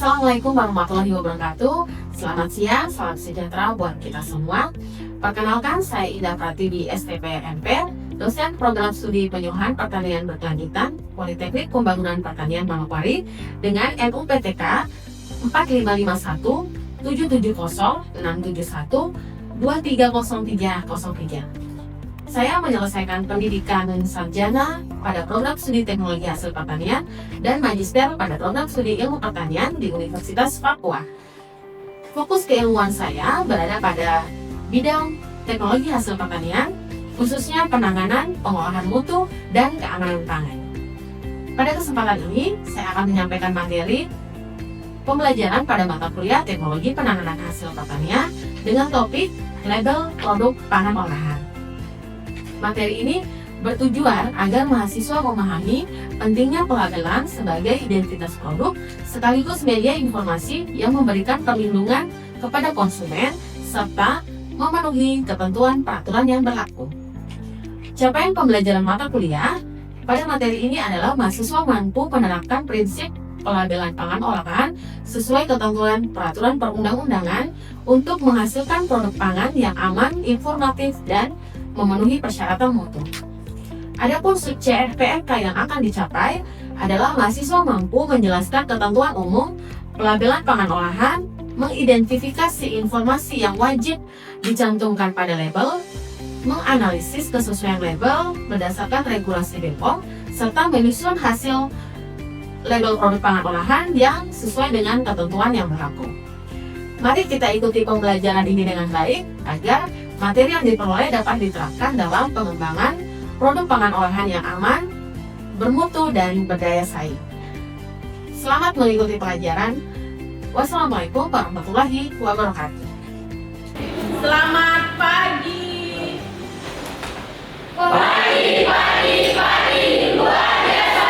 Assalamualaikum warahmatullahi wabarakatuh. Selamat siang, salam sejahtera buat kita semua. Perkenalkan, saya Ida Pratiwi STPMP, dosen program studi penyuluhan pertanian berkelanjutan Politeknik Pembangunan Pertanian Manokwari dengan NUPTK 4551 770 671 230303. Saya menyelesaikan pendidikan sarjana pada program studi teknologi hasil pertanian dan magister pada program studi ilmu pertanian di Universitas Papua. Fokus keilmuan saya berada pada bidang teknologi hasil pertanian, khususnya penanganan, pengolahan mutu, dan keamanan pangan. Pada kesempatan ini, saya akan menyampaikan materi pembelajaran pada mata kuliah teknologi penanganan hasil pertanian dengan topik label produk pangan olahan. Materi ini bertujuan agar mahasiswa memahami pentingnya pelabelan sebagai identitas produk sekaligus media informasi yang memberikan perlindungan kepada konsumen serta memenuhi ketentuan peraturan yang berlaku. Capaian pembelajaran mata kuliah pada materi ini adalah mahasiswa mampu menerapkan prinsip pelabelan pangan olahan sesuai ketentuan peraturan perundang-undangan untuk menghasilkan produk pangan yang aman, informatif, dan memenuhi persyaratan mutu. Adapun CFPRK yang akan dicapai adalah mahasiswa mampu menjelaskan ketentuan umum pelabelan pangan olahan, mengidentifikasi informasi yang wajib dicantumkan pada label, menganalisis kesesuaian label berdasarkan regulasi BPOM, serta menyusun hasil label produk pangan olahan yang sesuai dengan ketentuan yang berlaku. Mari kita ikuti pembelajaran ini dengan baik agar materi yang diperoleh dapat diterapkan dalam pengembangan produk pangan olahan yang aman, bermutu, dan berdaya saing. Selamat mengikuti pelajaran. Wassalamualaikum warahmatullahi wabarakatuh. Selamat pagi. Pagi, luar biasa,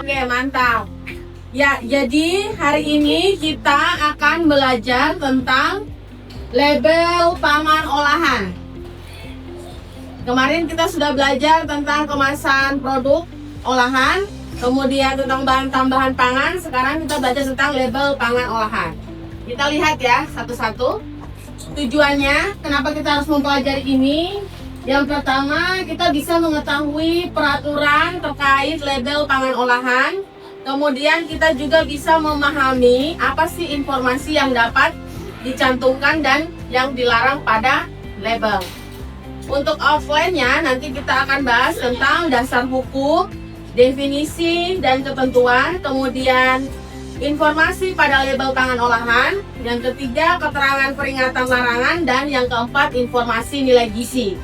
Oke, mantap. Ya, jadi hari ini kita akan belajar tentang label pangan olahan. Kemarin kita sudah belajar tentang kemasan produk olahan, kemudian tentang bahan tambahan pangan. Sekarang kita belajar tentang label pangan olahan. Kita lihat ya satu-satu. Tujuannya, kenapa kita harus mempelajari ini? Yang pertama, kita bisa mengetahui peraturan terkait label pangan olahan. Kemudian kita juga bisa memahami apa sih informasi yang dapat dicantumkan dan yang dilarang pada label. Untuk offline-nya nanti kita akan bahas tentang dasar hukum, definisi dan ketentuan, kemudian informasi pada label pangan olahan, yang ketiga keterangan peringatan larangan, dan yang keempat informasi nilai gizi.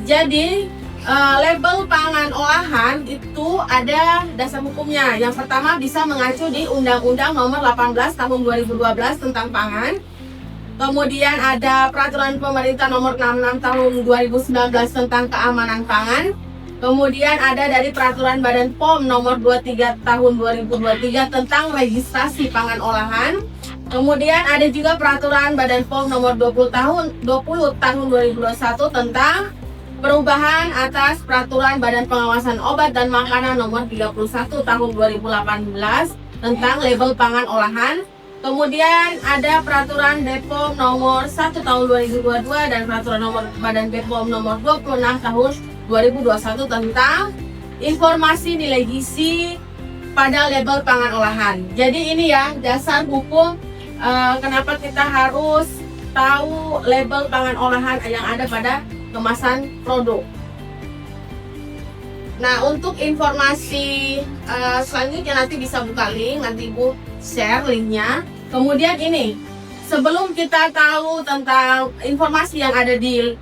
Jadi label pangan olahan itu ada dasar hukumnya. Yang pertama bisa mengacu di Undang-Undang Nomor 18 Tahun 2012 tentang pangan. Kemudian ada Peraturan Pemerintah Nomor 66 Tahun 2019 tentang keamanan pangan. Kemudian ada dari Peraturan Badan POM Nomor 23 Tahun 2023 tentang registrasi pangan olahan. Kemudian ada juga Peraturan Badan POM Nomor 20 Tahun 2021 tentang perubahan atas Peraturan Badan Pengawasan Obat dan Makanan Nomor 31 Tahun 2018 tentang label pangan olahan. Kemudian ada Peraturan BPOM Nomor 1 Tahun 2022 dan Peraturan Nomor Badan BPOM Nomor 26 Tahun 2021 tentang informasi nilai gizi pada label pangan olahan. Jadi ini ya dasar hukum kenapa kita harus tahu label pangan olahan yang ada pada kemasan produk. Nah, untuk informasi selanjutnya nanti bisa buka link, nanti Ibu share linknya. Kemudian ini, sebelum kita tahu tentang informasi yang ada di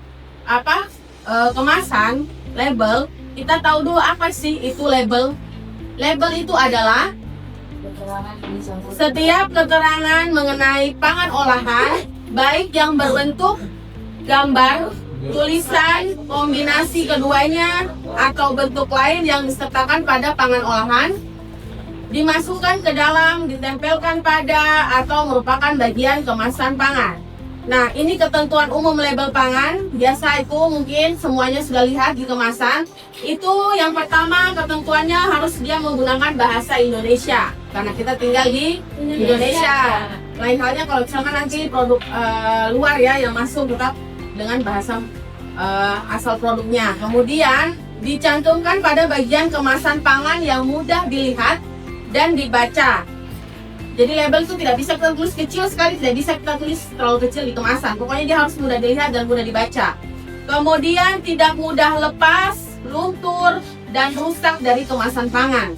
kemasan label, kita tahu dulu apa sih itu label. Label itu adalah setiap keterangan mengenai pangan olahan, baik yang berbentuk gambar, tulisan, kombinasi keduanya, atau bentuk lain yang disertakan pada pangan olahan, dimasukkan ke dalam, ditempelkan pada, atau merupakan bagian kemasan pangan. Nah, ini ketentuan umum label pangan. Biasa itu mungkin semuanya sudah lihat di kemasan. Itu yang pertama ketentuannya harus dia menggunakan bahasa Indonesia karena kita tinggal di Indonesia. Lain halnya kalau misalkan nanti produk luar ya yang masuk tetap dengan bahasa asal produknya. Kemudian dicantumkan pada bagian kemasan pangan yang mudah dilihat dan dibaca. Jadi label itu tidak bisa kita tulis kecil sekali, tidak bisa kita tulis terlalu kecil di kemasan. Pokoknya dia harus mudah dilihat dan mudah dibaca. Kemudian tidak mudah lepas, luntur, dan rusak dari kemasan pangan.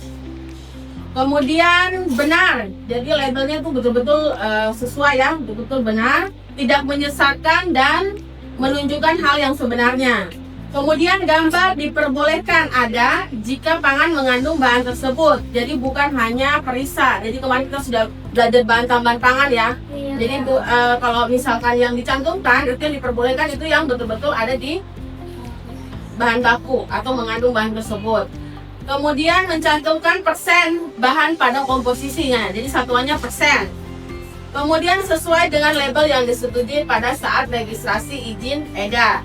Kemudian benar, jadi labelnya itu betul-betul sesuai ya, betul-betul benar, tidak menyesatkan dan menunjukkan hal yang sebenarnya. Kemudian gambar diperbolehkan ada jika pangan mengandung bahan tersebut. Jadi bukan hanya perisa. Jadi kemarin kita sudah belajar bahan tambahan pangan ya. Jadi kalau misalkan yang dicantumkan itu yang diperbolehkan itu yang betul-betul ada di bahan baku atau mengandung bahan tersebut. Kemudian mencantumkan persen bahan pada komposisinya. Jadi satuannya persen. Kemudian sesuai dengan label yang disetujui pada saat registrasi izin edar.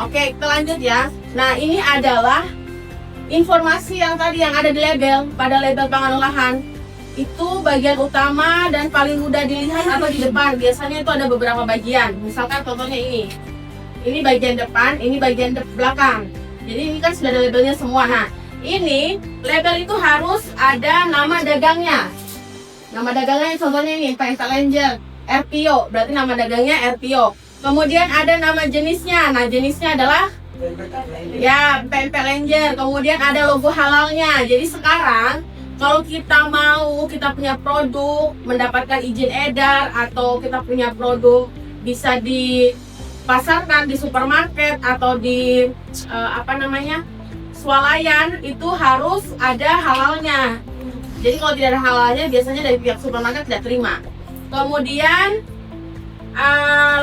Oke, kita lanjut ya. Nah, ini adalah informasi yang tadi yang ada di label, pada label pangan olahan. Itu bagian utama dan paling mudah dilihat atau di depan. Biasanya itu ada beberapa bagian. Misalkan contohnya ini. Ini bagian depan, ini bagian belakang. Jadi ini kan sudah ada labelnya semua. Nah, ini label itu harus ada nama dagangnya. Nama dagangnya contohnya ini, PMP Ranger, RPO. Berarti nama dagangnya RPO. Kemudian ada nama jenisnya. Nah, jenisnya adalah ya PMP Ranger. Kemudian ada logo halalnya. Jadi sekarang kalau kita mau kita punya produk mendapatkan izin edar atau kita punya produk bisa dipasarkan di supermarket atau di swalayan, itu harus ada halalnya. Jadi kalau tidak ada halalnya biasanya dari pihak supermarket tidak terima. Kemudian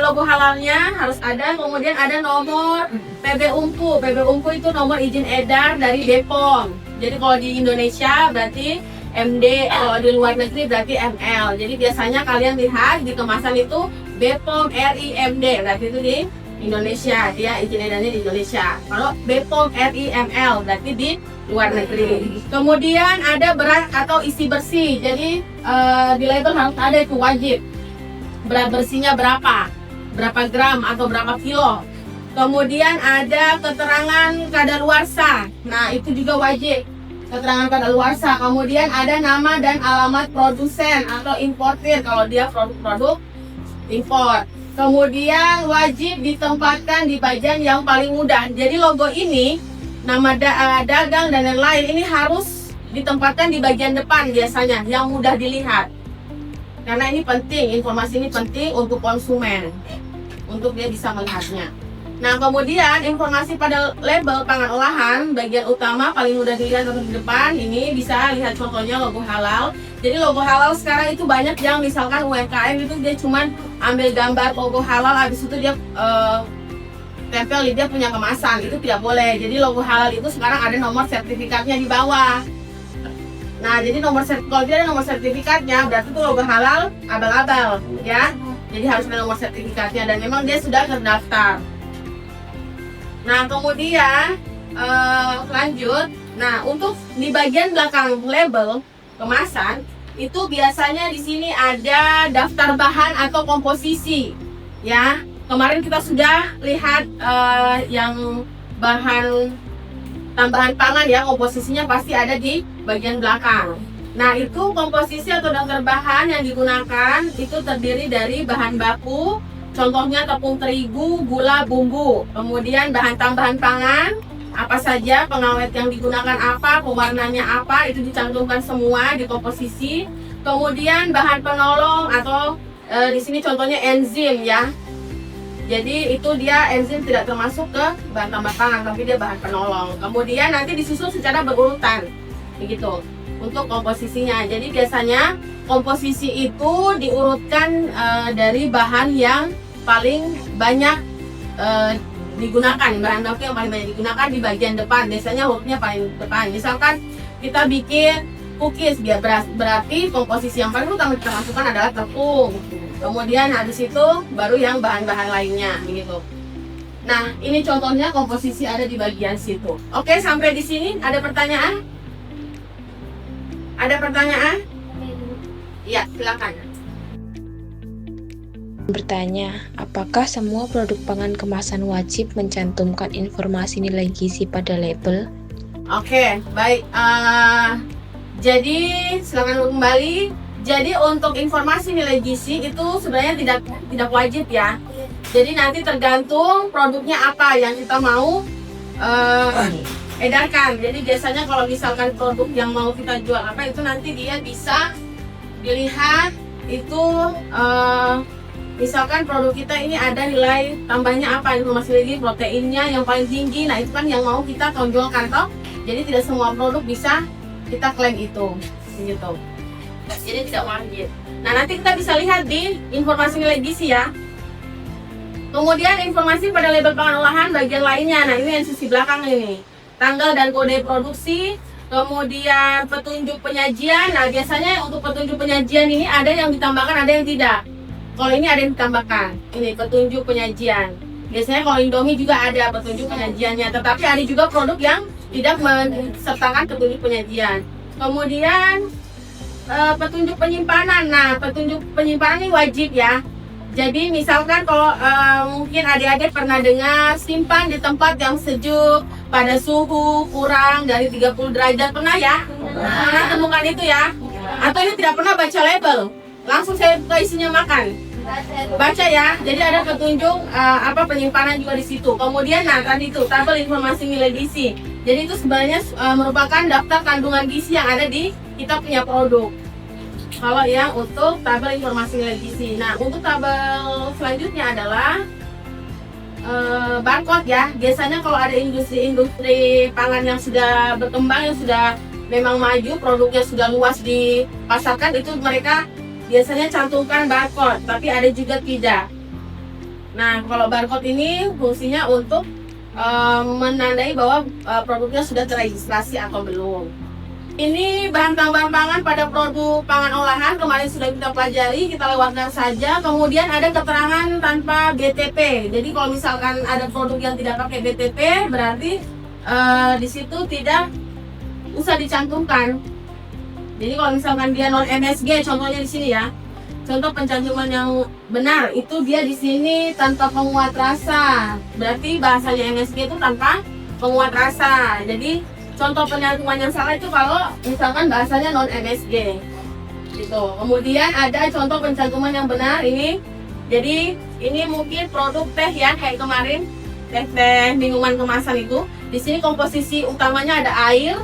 logo halalnya harus ada, kemudian ada nomor PB Unpu. PB Unpu itu nomor izin edar dari BPOM. Jadi kalau di Indonesia berarti MD, kalau di luar negeri berarti ML. Jadi biasanya kalian lihat di kemasan itu BPOM RI MD, berarti itu di Indonesia, dia izin edarnya di Indonesia. Kalau BPOM RI ML berarti di luar negeri. Kemudian ada berat atau isi bersih. Jadi di label harus ada, itu wajib. Berat bersihnya berapa gram atau berapa kilo. Kemudian ada keterangan kadaluarsa. Nah, itu juga wajib, keterangan kadaluarsa. Kemudian ada nama dan alamat produsen atau importir kalau dia produk impor. Kemudian wajib ditempatkan di bagian yang paling mudah. Jadi logo ini, nama dagang dan lain-lain ini harus ditempatkan di bagian depan biasanya, yang mudah dilihat. Karena ini penting, informasi ini penting untuk konsumen, untuk dia bisa melihatnya. Nah, kemudian informasi pada label pangan olahan, bagian utama paling mudah dilihat atau di depan, ini bisa lihat contohnya logo halal. Jadi logo halal sekarang itu banyak yang misalkan UMKM itu dia cuman ambil gambar logo halal, habis itu dia tempel dia punya kemasan, itu tidak boleh. Jadi logo halal itu sekarang ada nomor sertifikatnya di bawah. Nah, jadi kalau dia ada nomor sertifikatnya, berarti itu logo halal abal-abal, ya. Jadi harus ada nomor sertifikatnya dan memang dia sudah terdaftar. Nah, kemudian lanjut. Nah, untuk di bagian belakang label kemasan itu biasanya di sini ada daftar bahan atau komposisi, ya. Kemarin kita sudah lihat yang bahan tambahan pangan ya, komposisinya pasti ada di bagian belakang. Nah, itu komposisi atau daftar bahan yang digunakan itu terdiri dari bahan baku, contohnya tepung terigu, gula, bumbu. Kemudian bahan tambahan pangan, apa saja, pengawet yang digunakan apa, pewarnanya apa, itu dicantumkan semua di komposisi. Kemudian bahan penolong atau di sini contohnya enzim ya. Jadi itu dia enzim tidak termasuk ke bahan tambah pangan, tapi dia bahan penolong. Kemudian nanti disusun secara berurutan, begitu untuk komposisinya. Jadi biasanya komposisi itu diurutkan dari bahan yang paling banyak digunakan, bahan baku yang paling banyak digunakan di bagian depan. Biasanya hurufnya paling depan. Misalkan kita bikin cookies, berarti komposisi yang paling utama kita masukkan adalah tepung. Kemudian habis itu baru yang bahan-bahan lainnya gitu. Nah, ini contohnya komposisi ada di bagian situ. Oke, sampai di sini ada pertanyaan? Ada pertanyaan? Iya, silakan. Bertanya, apakah semua produk pangan kemasan wajib mencantumkan informasi nilai gizi pada label? Oke, baik. Jadi silakan kembali. Jadi untuk informasi nilai gizi itu sebenarnya tidak wajib ya. Jadi nanti tergantung produknya apa yang kita mau edarkan. Jadi biasanya kalau misalkan produk yang mau kita jual apa itu nanti dia bisa dilihat itu misalkan produk kita ini ada nilai tambahnya apa, informasi lagi proteinnya yang paling tinggi. Nah itu kan yang mau kita tonjolkan toh. Jadi tidak semua produk bisa kita klaim itu gitu. Jadi tidak wajib. Nah nanti kita bisa lihat di informasi nilai gizi ya. Kemudian informasi pada label pangan olahan bagian lainnya. Nah ini yang sisi belakang ini. Tanggal dan kode produksi. Kemudian petunjuk penyajian. Nah biasanya untuk petunjuk penyajian ini ada yang ditambahkan, ada yang tidak. Kalau ini ada yang ditambahkan. Ini petunjuk penyajian. Biasanya kalau Indomie juga ada petunjuk penyajiannya. Tetapi ada juga produk yang tidak mensertakan petunjuk penyajian. Kemudian petunjuk penyimpanan. Nah petunjuk penyimpanan ini wajib ya. Jadi misalkan kalau mungkin adik-adik pernah dengar simpan di tempat yang sejuk pada suhu kurang dari 30 derajat, pernah ya? Pernah temukan itu ya? Atau ini tidak pernah baca label? Langsung saya buka isinya makan. Baca ya. Jadi ada petunjuk penyimpanan juga di situ. Kemudian nah tadi itu tabel informasi nilai gizi. Jadi itu sebenarnya merupakan daftar kandungan gizi yang ada di kita punya produk. Kalau yang untuk tabel informasi nilai gizi. Nah, untuk tabel selanjutnya adalah barcode ya. Biasanya kalau ada industri pangan yang sudah berkembang, yang sudah memang maju, produknya sudah luas dipasarkan, itu mereka biasanya cantumkan barcode, tapi ada juga tidak. Nah, kalau barcode ini fungsinya untuk menandai bahwa produknya sudah terregistrasi atau belum. Ini bahan tambahan pangan pada produk pangan olahan kemarin sudah kita pelajari, kita lewatkan saja. Kemudian ada keterangan tanpa BTP. Jadi kalau misalkan ada produk yang tidak pakai BTP, berarti di situ tidak usah dicantumkan. Jadi kalau misalkan dia non MSG, contohnya di sini ya. Contoh pencantuman yang benar itu dia di sini tanpa penguat rasa. Berarti bahasanya MSG itu tanpa penguat rasa. Jadi contoh pencantuman yang salah itu kalau misalkan bahasanya non MSG. Gitu. Kemudian ada contoh pencantuman yang benar ini. Jadi ini mungkin produk teh ya kayak kemarin teh minuman kemasan itu. Di sini komposisi utamanya ada air.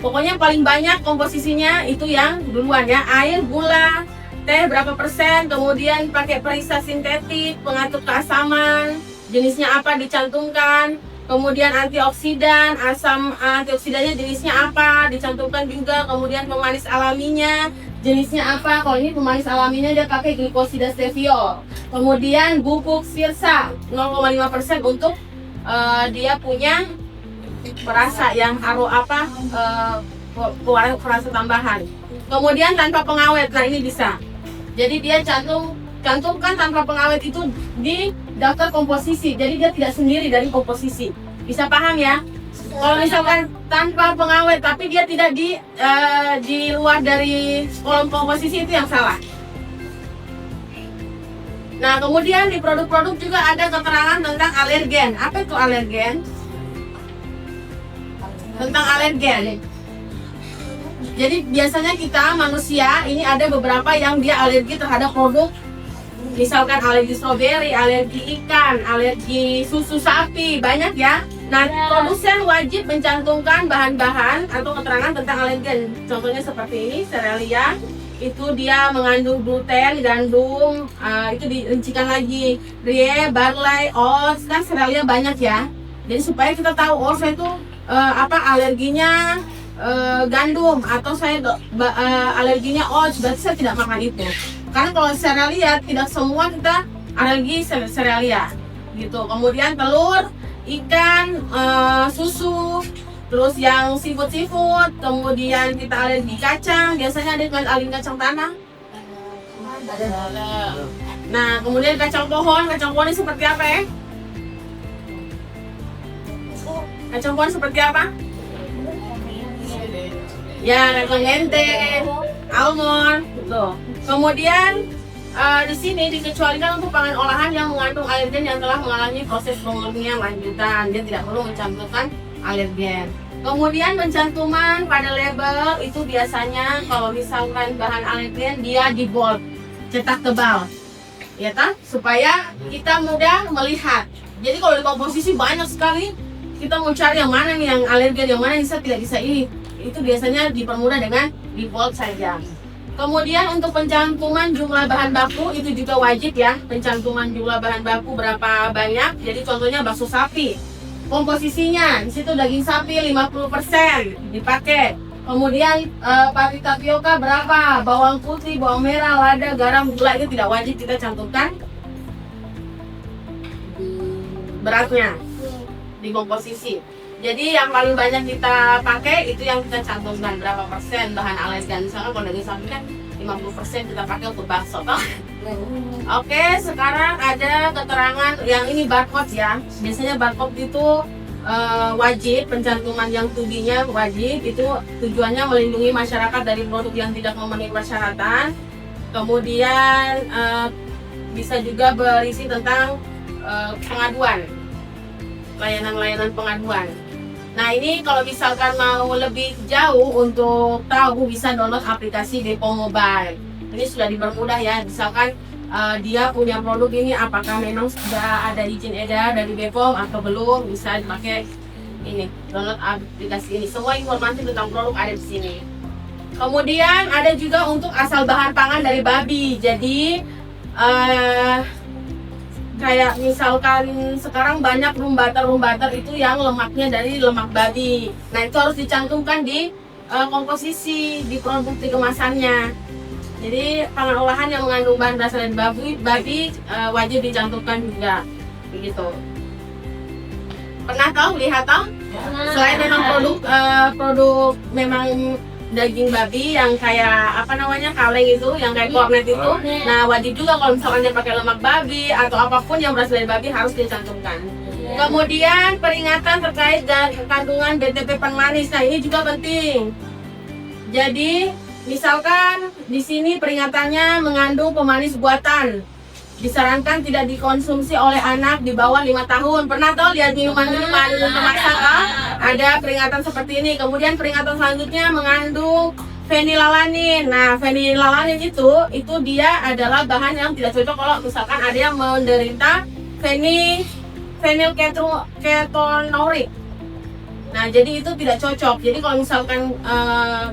Pokoknya paling banyak komposisinya itu yang duluan ya, air, gula, teh berapa persen, kemudian pakai perisa sintetik, pengatur keasaman, jenisnya apa dicantumkan, kemudian antioksidan, asam antioksidannya jenisnya apa dicantumkan juga, kemudian pemanis alaminya jenisnya apa. Kalau ini pemanis alaminya dia pakai glikosida stevia, kemudian bubuk sirsa 0,5% untuk dia punya perasa yang perasa tambahan. Kemudian tanpa pengawet, nah ini bisa. Jadi dia cantumkan tanpa pengawet itu di daftar komposisi. Jadi dia tidak sendiri dari komposisi. Bisa paham ya? Kalau misalkan tanpa pengawet tapi dia tidak di luar dari kolom komposisi, itu yang salah. Nah, kemudian di produk-produk juga ada keterangan tentang alergen. Apa itu alergen? Tentang alergen. Jadi biasanya kita manusia ini ada beberapa yang dia alergi terhadap produk. Misalkan alergi stroberi, alergi ikan, alergi susu sapi, banyak ya. Nah, produsen wajib mencantumkan bahan-bahan atau keterangan tentang alergen. Contohnya seperti ini, serealia. Itu dia mengandung gluten, gandum, itu dirincikan lagi. Brie, barley, oats, kan serealia banyak ya. Jadi supaya kita tahu, oh saya itu alerginya gandum atau saya alerginya oats, berarti saya tidak makan itu. Karena kalau serealia tidak semua kita alergi serealia gitu. Kemudian telur, ikan, susu, terus yang seafood, kemudian kita alergi kacang. Biasanya ada alergi kacang tanah. Nah, kemudian kacang pohon ini seperti apa ya? Kacang pohon seperti apa? Ya, kacang ente, almond, gitu. Kemudian di sini dikecualikan untuk pangan olahan yang mengandung alergen yang telah mengalami proses pemurnian lanjutan. Dia tidak perlu mencantumkan alergen. Kemudian pencantuman pada label itu biasanya kalau misalkan bahan alergen dia di bold, cetak tebal, ya kan? Supaya kita mudah melihat. Jadi kalau di komposisi banyak sekali, kita mau cari yang mana nih yang alergen, yang mana yang tidak bisa ini. Itu biasanya dipermudah dengan di bold saja. Kemudian untuk pencantuman jumlah bahan baku itu juga wajib ya. Pencantuman jumlah bahan baku berapa banyak. Jadi contohnya bakso sapi. Komposisinya di situ daging sapi 50% dipakai. Kemudian pari tapioka berapa? Bawang putih, bawang merah, lada, garam, gula itu tidak wajib kita cantumkan beratnya di komposisi. Jadi yang paling banyak kita pakai itu yang kita cantumkan berapa persen bahan alergen. Misalkan kalau daging sapi kan 50% kita pakai untuk bakso toh. Oke, sekarang ada keterangan yang ini barcode ya. Biasanya barcode itu wajib, pencantuman yang tubinya wajib. Itu tujuannya melindungi masyarakat dari produk yang tidak memenuhi persyaratan. Kemudian bisa juga berisi tentang pengaduan, layanan-layanan pengaduan. Nah ini kalau misalkan mau lebih jauh untuk tahu bisa download aplikasi Bepom Mobile. Ini sudah dipermudah ya, misalkan dia punya produk ini apakah memang sudah ada izin edar dari Bepom atau belum, bisa dipakai ini, download aplikasi ini. Semua informasi tentang produk ada di sini. Kemudian ada juga untuk asal bahan pangan dari babi. Jadi kayak misalkan sekarang banyak room butter itu yang lemaknya dari lemak babi. Nah itu harus dicantumkan di komposisi di produk di kemasannya. Jadi pangan olahan yang mengandung bahan dasar dari babi wajib dicantumkan juga, begitu. Pernah tahu, lihat tahu? Selain memang produk memang daging babi yang kayak apa namanya kaleng itu, yang kayak kornet itu, nah wajib juga kalau misalkan dia pakai lemak babi atau apapun yang berasal dari babi harus dicantumkan. Kemudian peringatan terkait dengan kandungan BTP pemanis, nah ini juga penting. Jadi misalkan di sini peringatannya mengandung pemanis buatan, disarankan tidak dikonsumsi oleh anak di bawah 5 tahun. Pernah tahu lihat minuman-minuman kemasan ada peringatan seperti ini. Kemudian peringatan selanjutnya mengandung fenilalanin. Nah, fenilalanin itu dia adalah bahan yang tidak cocok kalau misalkan ada yang menderita phenylketonuria. Nah, jadi itu tidak cocok. Jadi kalau misalkan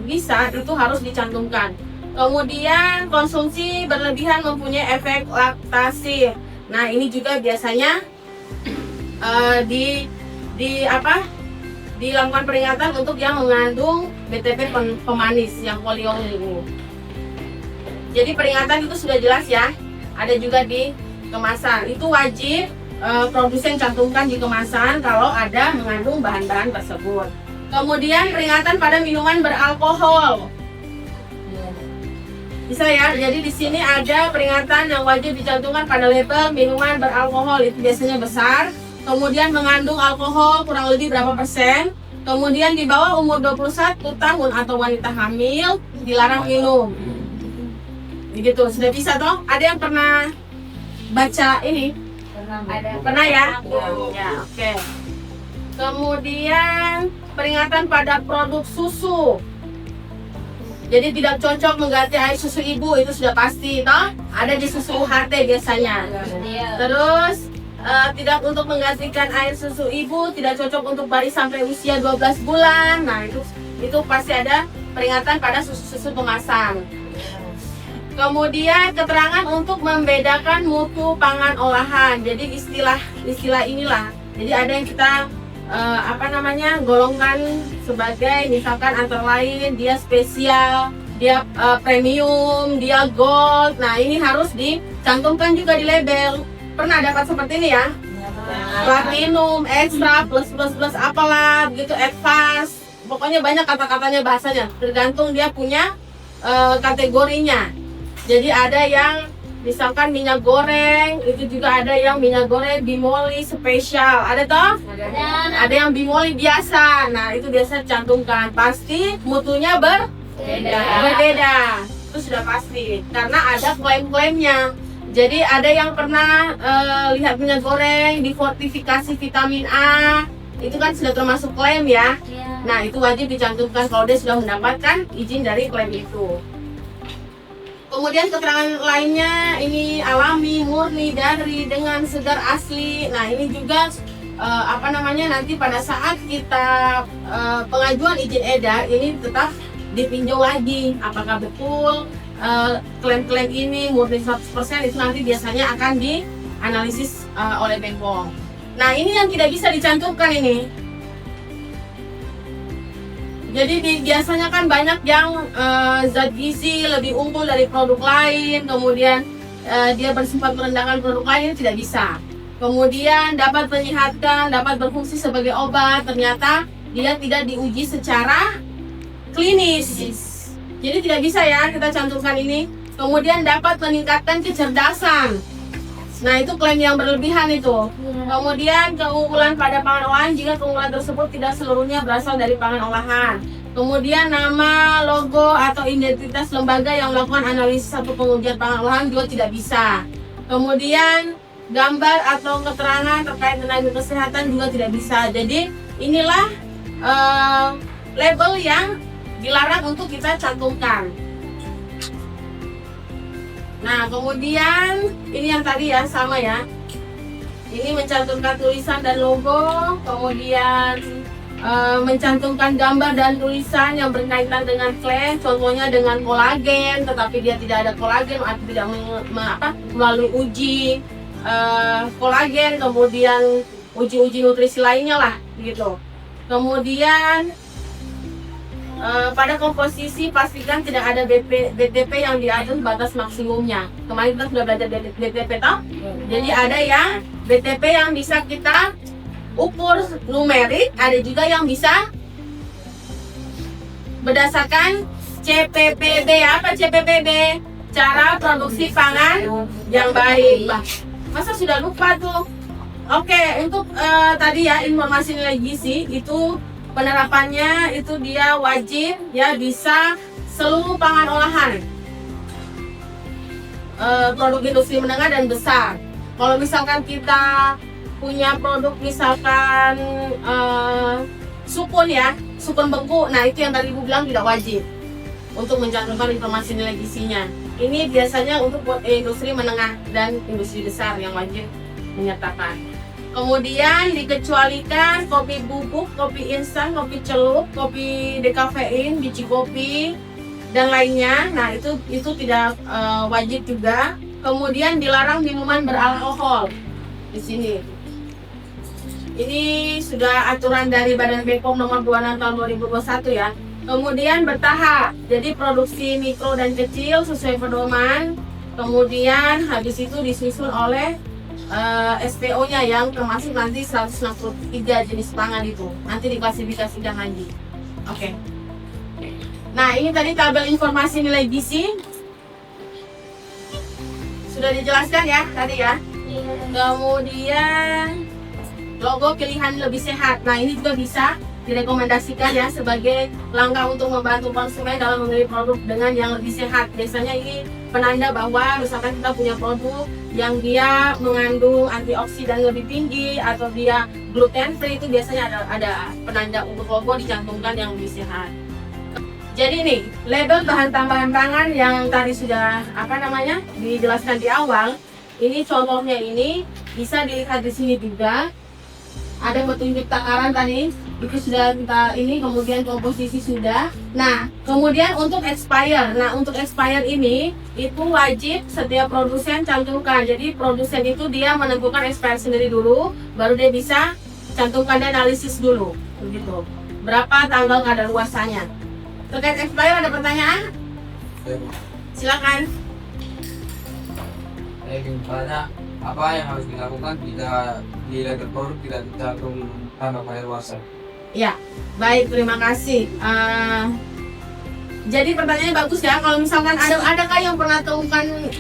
bisa itu harus dicantumkan. Kemudian konsumsi berlebihan mempunyai efek laktasi. Nah, ini juga biasanya dilakukan peringatan untuk yang mengandung BTP pemanis yang poliol ini. Jadi peringatan itu sudah jelas ya. Ada juga di kemasan. Itu wajib produsen cantumkan di kemasan kalau ada mengandung bahan-bahan tersebut. Kemudian peringatan pada minuman beralkohol. Bisa ya. Jadi di sini ada peringatan yang wajib dicantumkan pada label minuman beralkohol, itu biasanya besar. Kemudian mengandung alkohol kurang lebih berapa persen. Kemudian di bawah umur 21 tahun atau wanita hamil dilarang minum. Begitu, sudah bisa toh? Ada yang pernah baca ini? Pernah ya? Ya, oke. Kemudian peringatan pada produk susu. Jadi tidak cocok mengganti air susu ibu, itu sudah pasti toh? Ada di susu UHT biasanya. Terus tidak untuk menggantikan air susu ibu, tidak cocok untuk bayi sampai usia 12 bulan. Nah, itu pasti ada peringatan pada susu-susu kemasan. Kemudian keterangan untuk membedakan mutu pangan olahan. Jadi istilah inilah. Jadi ada yang kita golongkan sebagai misalkan antara lain dia spesial, dia premium, dia gold. Nah, ini harus dicantumkan juga di label. Pernah dapat seperti ini ya? Platinum, extra, plus apalah begitu, advance. Pokoknya banyak kata-katanya, bahasanya. Tergantung dia punya kategorinya. Jadi ada yang misalkan minyak goreng, itu juga ada yang minyak goreng bimoli spesial. Ada toh? Ada yang bimoli biasa. Nah, itu biasa cantumkan. Pasti mutunya berbeda. Itu sudah pasti. Karena ada klaim-klaimnya. Jadi ada yang pernah lihat minyak goreng difortifikasi vitamin A. Itu kan sudah termasuk klaim ya. Nah, itu wajib dicantumkan kalau dia sudah mendapatkan izin dari klaim itu. Kemudian keterangan lainnya ini alami, murni, dari, dengan, segar, asli. Nah, ini juga nanti pada saat kita pengajuan izin edar ini tetap ditinjau lagi apakah betul klaim-klaim ini murni 100%. Itu nanti biasanya akan dianalisis oleh BPOM. Nah, ini yang tidak bisa dicantumkan ini. Jadi biasanya kan banyak yang zat gizi lebih unggul dari produk lain, kemudian dia bersifat merendahkan produk lain, tidak bisa. Kemudian dapat menyehatkan, dapat berfungsi sebagai obat, ternyata dia tidak diuji secara klinis. Jadi tidak bisa ya kita cantumkan ini. Kemudian dapat meningkatkan kecerdasan. Nah, itu klaim yang berlebihan itu. Kemudian keunggulan pada pangan olahan jika keunggulan tersebut tidak seluruhnya berasal dari pangan olahan. Kemudian nama, logo, atau identitas lembaga yang melakukan analisis atau pengujian pangan olahan juga tidak bisa. Kemudian gambar atau keterangan terkait tenaga kesehatan juga tidak bisa. Jadi inilah label yang dilarang untuk kita cantumkan. Nah, kemudian ini yang tadi ya, sama ya. Ini mencantumkan tulisan dan logo, kemudian mencantumkan gambar dan tulisan yang berkaitan dengan klaim, contohnya dengan kolagen, tetapi dia tidak ada kolagen atau tidak melalui uji kolagen, kemudian uji-uji nutrisi lainnya lah, gitu. Kemudian pada komposisi pastikan tidak ada BTP yang di atas batas maksimumnya. Kemarin kita sudah belajar BTP toh? Jadi ada yang BTP yang bisa kita ukur numerik, ada juga yang bisa berdasarkan CPPB. Apa CPPB? Cara produksi pangan yang baik. Masa sudah lupa tuh? Oke, untuk tadi ya informasi nilai gizi itu penerapannya itu dia wajib ya bisa seluruh pangan olahan, produk industri menengah dan besar. Kalau misalkan kita punya produk misalkan sukun ya, sukun beku, nah itu yang tadi Ibu bilang tidak wajib untuk mencantumkan informasi nilai gizinya. Ini biasanya untuk industri menengah dan industri besar yang wajib menyertakan. Kemudian dikecualikan kopi bubuk, kopi instan, kopi celup, kopi dekafein, biji kopi dan lainnya. Nah, itu tidak wajib juga. Kemudian dilarang minuman beralkohol di sini. Ini sudah aturan dari Badan BPOM nomor 26 tahun 2021 ya. Kemudian bertahap. Jadi produksi mikro dan kecil sesuai pedoman. Kemudian habis itu disusun oleh SPO-nya yang termasuk nanti 163 jenis pangan itu nanti diklasifikasikan lagi. Oke. Nah, ini tadi tabel informasi nilai gizi sudah dijelaskan ya tadi ya. Kemudian logo pilihan lebih sehat. Nah, ini juga bisa direkomendasikan ya sebagai langkah untuk membantu konsumen dalam memilih produk dengan yang lebih sehat. Biasanya ini penanda bahwa misalkan kita punya produk yang dia mengandung antioksidan lebih tinggi atau dia gluten free, itu biasanya ada penanda untuk logo dicantumkan yang lebih sehat. Jadi nih, label bahan tambahan pangan yang tadi sudah dijelaskan di awal, ini contohnya ini bisa dilihat di sini juga. Ada petunjuk takaran tadi, itu sudah kita ini, kemudian komposisi sudah. Nah, kemudian untuk expire. Nah, untuk expire ini itu wajib setiap produsen cantumkan. Jadi produsen itu dia menentukan expire sendiri dulu, baru dia bisa cantumkan dan analisis dulu. Begitu. Berapa tanggal kadaluarsanya. Terkait expire ada pertanyaan? Silakan. Gimana apa yang harus dilakukan jika di label produk tidak tercantum tanda kadaluarsa? Ya, baik, terima kasih. Jadi pertanyaannya bagus ya. Kalau misalkan adakah yang pernah temukan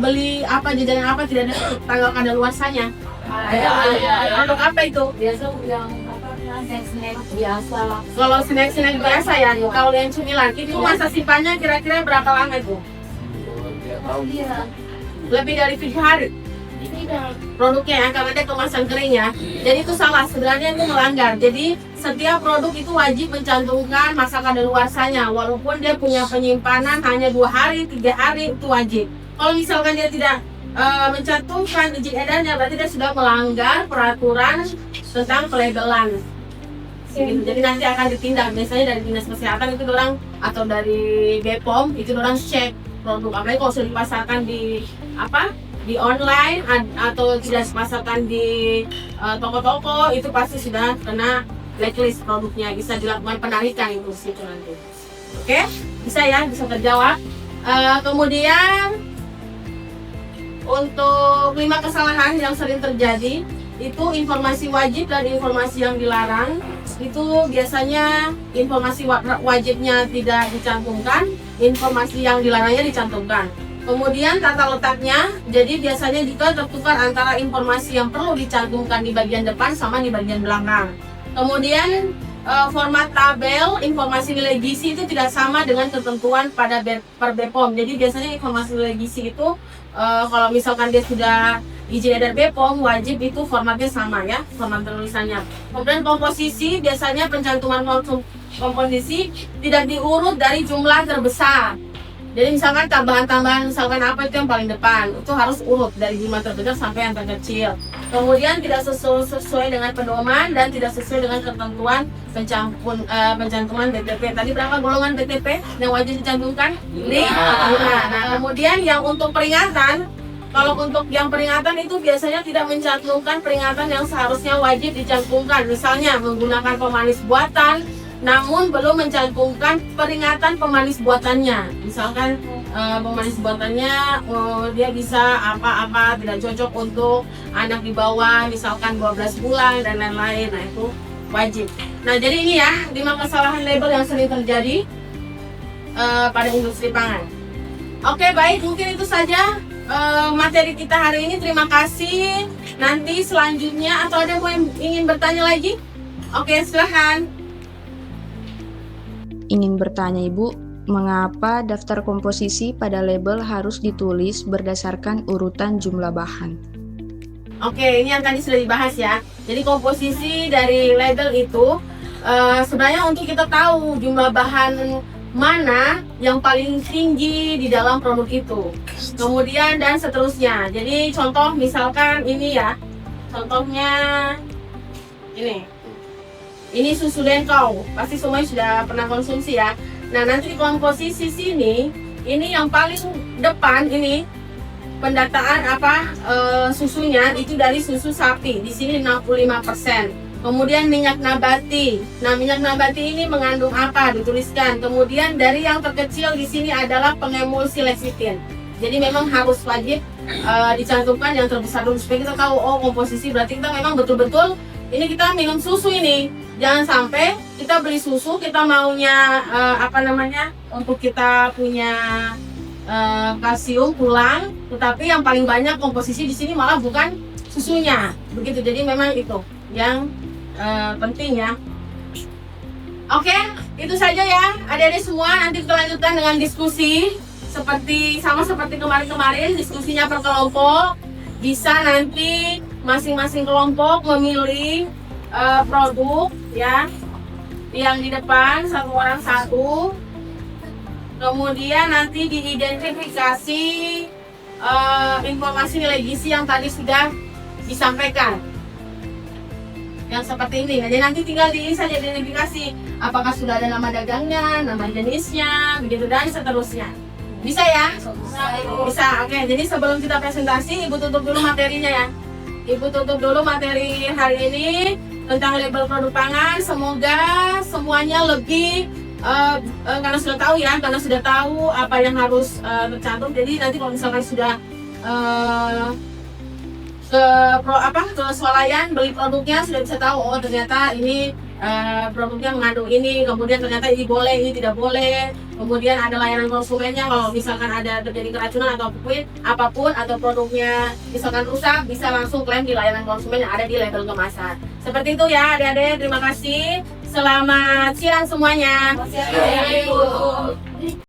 beli apa jajanan apa tidak ada tanggal kadaluarsanya. Untuk apa itu? Biasa yang snack biasa. Kalau snack biasa ya, kalau yang cemilan itu masa simpannya kira-kira berapa lama itu? Lebih dari 7 hari produknya ya, karena ada kemasan keringnya. Jadi itu salah, sebenarnya itu melanggar. Jadi setiap produk itu wajib mencantumkan masa kadaluarsanya, walaupun dia punya penyimpanan hanya 2 hari, 3 hari itu wajib. Kalau misalkan dia tidak mencantumkan izin edarnya, berarti dia sudah melanggar peraturan tentang pelabelan. Gitu. Jadi nanti akan ditindak, biasanya dari dinas kesehatan itu orang atau dari BPOM itu orang cek produk, apalagi kalau sudah dipasarkan di di online atau tidak dipasarkan di toko-toko, itu pasti sudah kena blacklist produknya, bisa dilakukan penarikan itu situ nanti. Oke, bisa ya, bisa terjawab. Kemudian untuk 5 kesalahan yang sering terjadi itu informasi wajib dan informasi yang dilarang. Itu biasanya informasi wajibnya tidak dicantumkan, informasi yang dilarangnya dicantumkan. Kemudian tata letaknya, jadi biasanya juga tertukar antara informasi yang perlu dicantumkan di bagian depan sama di bagian belakang. Kemudian format tabel informasi nilai gizi itu tidak sama dengan ketentuan pada per BPOM. Jadi biasanya informasi nilai gizi itu kalau misalkan dia sudah izin edar BPOM, wajib itu formatnya sama ya, format tulisannya. Kemudian komposisi, biasanya pencantuman komposisi tidak diurut dari jumlah terbesar. Jadi misalkan tambahan-tambahan, misalkan apa itu yang paling depan, itu harus urut dari jumlah terbesar sampai yang terkecil. Kemudian tidak sesuai dengan pedoman dan tidak sesuai dengan ketentuan pencantuman BTP. Tadi berapa golongan BTP yang wajib dicantumkan? 5. Nah, kemudian yang untuk peringatan, kalau untuk yang peringatan itu biasanya tidak mencantumkan peringatan yang seharusnya wajib dicantumkan. Misalnya menggunakan pemanis buatan, namun belum mencantumkan peringatan pemanis buatannya. Misalkan pemanis buatannya dia bisa apa-apa, tidak cocok untuk anak di bawah, misalkan 12 bulan dan lain-lain. Nah itu wajib. Nah jadi ini ya 5 kesalahan label yang sering terjadi pada industri pangan. Oke, baik, mungkin itu saja materi kita hari ini. Terima kasih. Nanti selanjutnya atau ada yang ingin bertanya lagi? Oke, silahkan. Ingin bertanya Ibu, mengapa daftar komposisi pada label harus ditulis berdasarkan urutan jumlah bahan? Oke, ini yang tadi sudah dibahas ya. Jadi komposisi dari label itu sebenarnya untuk kita tahu jumlah bahan mana yang paling tinggi di dalam produk itu. Kemudian dan seterusnya. Jadi contoh misalkan ini ya. Contohnya ini. Ini susu Denkau, pasti semuanya sudah pernah konsumsi ya. Nah nanti di komposisi sini, ini yang paling depan ini pendataan susunya itu dari susu sapi. Di sini 65%. Kemudian minyak nabati. Nah minyak nabati ini mengandung apa? Dituliskan. Kemudian dari yang terkecil di sini adalah pengemulsi lecithin. Jadi memang harus wajib dicantumkan yang terbesar dulu supaya kita tahu oh komposisi berarti kita memang betul-betul ini kita minum susu ini. Jangan sampai kita beli susu, kita maunya untuk kita punya kalsium pulang, tetapi yang paling banyak komposisi di sini malah bukan susunya, begitu. Jadi memang itu yang penting ya. Oke, itu saja ya, adik-adik semua. Nanti kita lanjutkan dengan diskusi seperti kemarin-kemarin, diskusinya per kelompok. Bisa nanti masing-masing kelompok memilih produk ya yang di depan, satu orang satu. Kemudian nanti diidentifikasi informasi nilai gizi yang tadi sudah disampaikan yang seperti ini. Jadi nanti tinggal saja identifikasi apakah sudah ada nama dagangnya, nama jenisnya, begitu dan seterusnya. Bisa ya? Bisa. Oke, jadi sebelum kita presentasi, Ibu tutup dulu materinya ya. Ibu tutup dulu materi hari ini tentang label produk pangan. Semoga semuanya lebih karena sudah tahu ya, karena sudah tahu apa yang harus tercantum. Jadi nanti kalau misalkan sudah ke swalayan beli produknya sudah bisa tahu oh ternyata ini produknya mengandung ini, kemudian ternyata ini boleh, ini tidak boleh. Kemudian ada layanan konsumennya, kalau misalkan ada terjadi keracunan atau apapun atau produknya misalkan rusak, bisa langsung klaim di layanan konsumen yang ada di label kemasan. Seperti itu ya adik-adik, terima kasih. Selamat siang semuanya.